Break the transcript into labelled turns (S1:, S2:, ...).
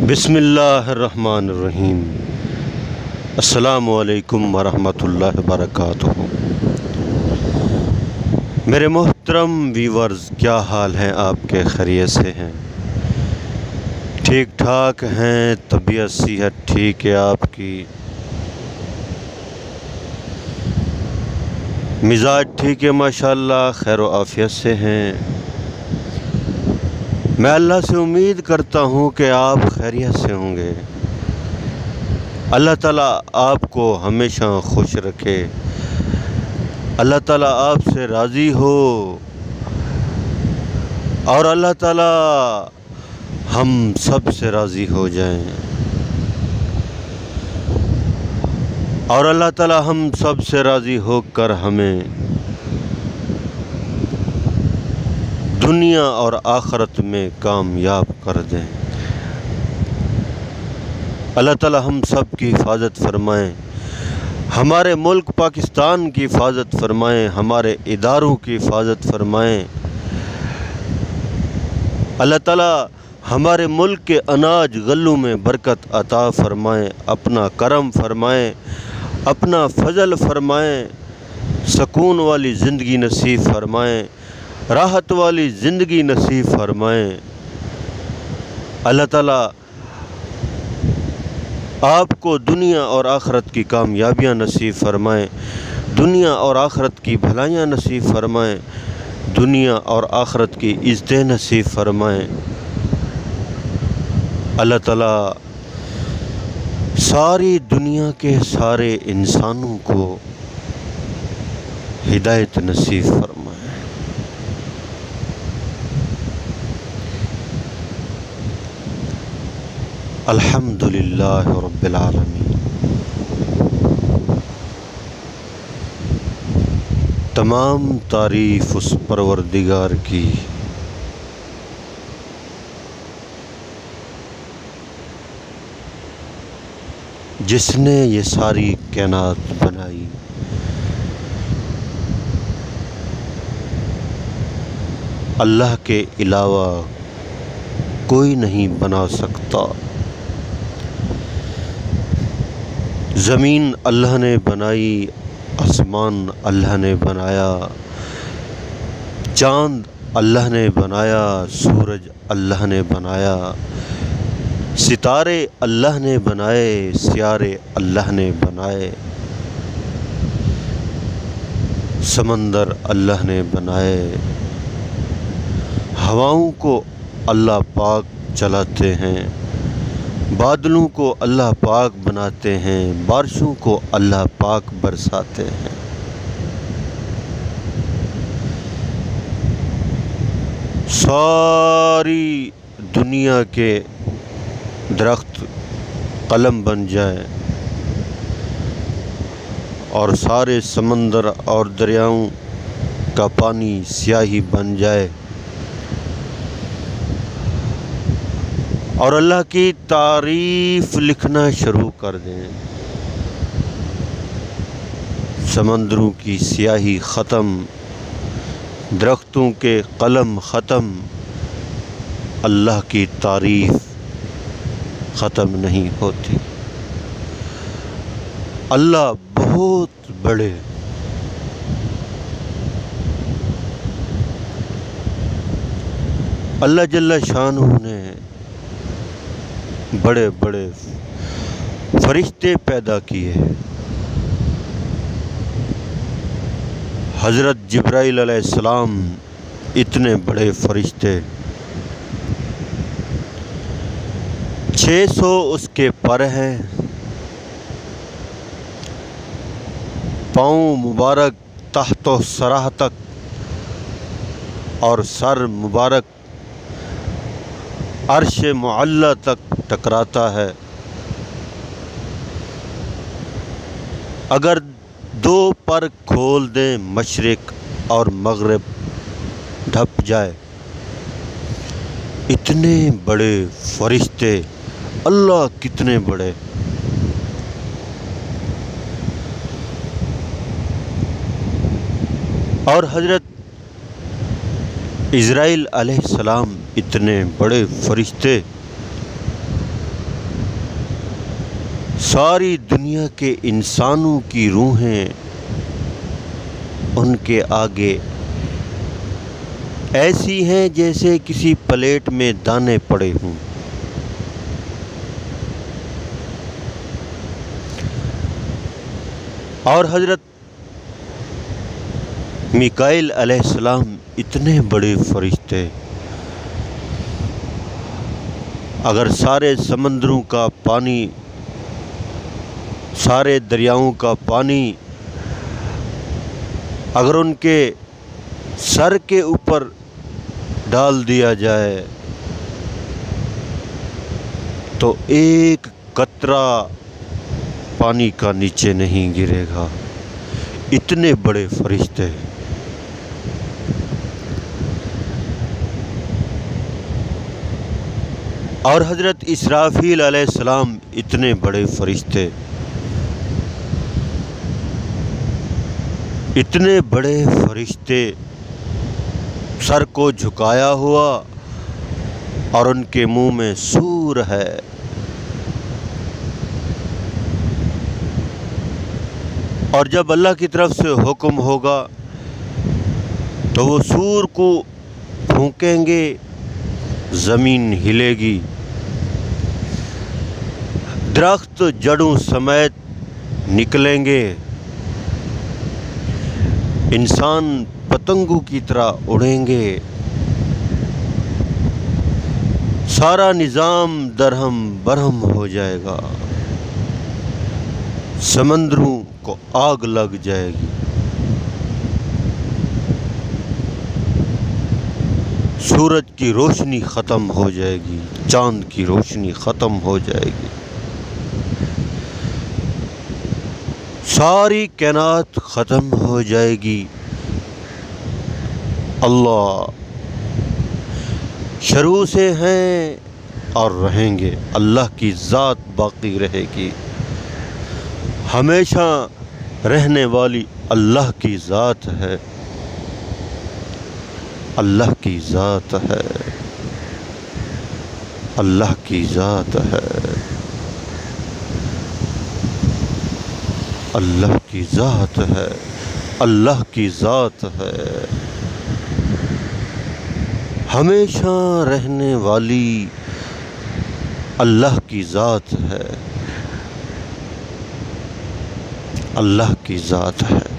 S1: بسم اللہ الرحمن الرحیم۔ السلام علیکم ورحمۃ اللہ وبرکاتہ۔ میرے محترم ویورز، کیا حال ہیں آپ کے؟ خیریت سے ہیں؟ ٹھیک ٹھاک ہیں؟ طبیعت صحت ٹھیک ہے آپ کی؟ مزاج ٹھیک ہے ماشاءاللہ؟ خیر و عافیت سے ہیں؟ میں اللہ سے امید کرتا ہوں کہ آپ خیریت سے ہوں گے۔ اللہ تعالیٰ آپ کو ہمیشہ خوش رکھے، اللہ تعالیٰ آپ سے راضی ہو، اور اللہ تعالیٰ ہم سب سے راضی ہو جائیں، اور اللہ تعالیٰ ہم سب سے راضی ہو کر ہمیں دنیا اور آخرت میں کامیاب کر دیں۔ اللہ تعالیٰ ہم سب کی حفاظت فرمائیں، ہمارے ملک پاکستان کی حفاظت فرمائیں، ہمارے اداروں کی حفاظت فرمائیں۔ اللہ تعالیٰ ہمارے ملک کے اناج غلوں میں برکت عطا فرمائیں، اپنا کرم فرمائیں، اپنا فضل فرمائیں، سکون والی زندگی نصیب فرمائیں، راحت والی زندگی نصیب فرمائیں۔ اللہ تعالیٰ آپ کو دنیا اور آخرت کی کامیابیاں نصیب فرمائیں، دنیا اور آخرت کی بھلائیاں نصیب فرمائیں، دنیا اور آخرت کی عزتیں نصیب فرمائیں۔ اللہ تعالیٰ ساری دنیا کے سارے انسانوں کو ہدایت نصیب فرمائیں۔ الحمدللہ رب العالمین۔ تمام تعریف اس پروردگار کی جس نے یہ ساری کائنات بنائی۔ اللہ کے علاوہ کوئی نہیں بنا سکتا۔ زمین اللہ نے بنائی، آسمان اللہ نے بنایا، چاند اللہ نے بنایا، سورج اللہ نے بنایا، ستارے اللہ نے بنائے، سیارے اللہ نے بنائے، سمندر اللہ نے بنائے، ہواؤں کو اللہ پاک چلاتے ہیں، بادلوں کو اللہ پاک بناتے ہیں، بارشوں کو اللہ پاک برساتے ہیں۔ ساری دنیا کے درخت قلم بن جائیں، اور سارے سمندر اور دریاؤں کا پانی سیاہی بن جائے، اور اللہ کی تعریف لکھنا شروع کر دیں، سمندروں کی سیاہی ختم، درختوں کے قلم ختم، اللہ کی تعریف ختم نہیں ہوتی۔ اللہ بہت بڑے، اللہ جل شانہ نے بڑے بڑے فرشتے پیدا کیے۔ حضرت جبرائیل علیہ السلام اتنے بڑے فرشتے، 600 اس کے پر ہیں، پاؤں مبارک تحت و سرہ تک، اور سر مبارک عرش معلی تک ٹکراتا ہے۔ اگر 2 پر کھول دیں، مشرق اور مغرب ڈھپ جائے۔ اتنے بڑے فرشتے، اللہ کتنے بڑے۔ اور حضرت اسرائیل علیہ السلام اتنے بڑے فرشتے، ساری دنیا کے انسانوں کی روحیں ان کے آگے ایسی ہیں جیسے کسی پلیٹ میں دانے پڑے ہوں۔ اور حضرت میکائیل علیہ السلام اتنے بڑے فرشتے، اگر سارے سمندروں کا پانی، سارے دریاؤں کا پانی اگر ان کے سر کے اوپر ڈال دیا جائے تو ایک قطرہ پانی کا نیچے نہیں گرے گا، اتنے بڑے فرشتے۔ اور حضرت اسرافیل علیہ السلام اتنے بڑے فرشتے، اتنے بڑے فرشتے، سر کو جھکایا ہوا اور ان کے منہ میں سور ہے۔ اور جب اللہ کی طرف سے حکم ہوگا تو وہ سور کو پھونکیں گے، زمین ہلے گی، درخت جڑوں سمیت نکلیں گے، انسان پتنگوں کی طرح اڑیں گے، سارا نظام درہم برہم ہو جائے گا، سمندروں کو آگ لگ جائے گی، سورج کی روشنی ختم ہو جائے گی، چاند کی روشنی ختم ہو جائے گی، ساری کائنات ختم ہو جائے گی۔ اللہ شروع سے ہیں اور رہیں گے، اللہ کی ذات باقی رہے گی، ہمیشہ رہنے والی اللہ کی ذات ہے، اللہ کی ذات ہے، اللہ کی ذات ہے، اللہ کی ذات ہے، اللہ کی ذات ہے، ہمیشہ رہنے والی اللہ کی ذات ہے، اللہ کی ذات ہے۔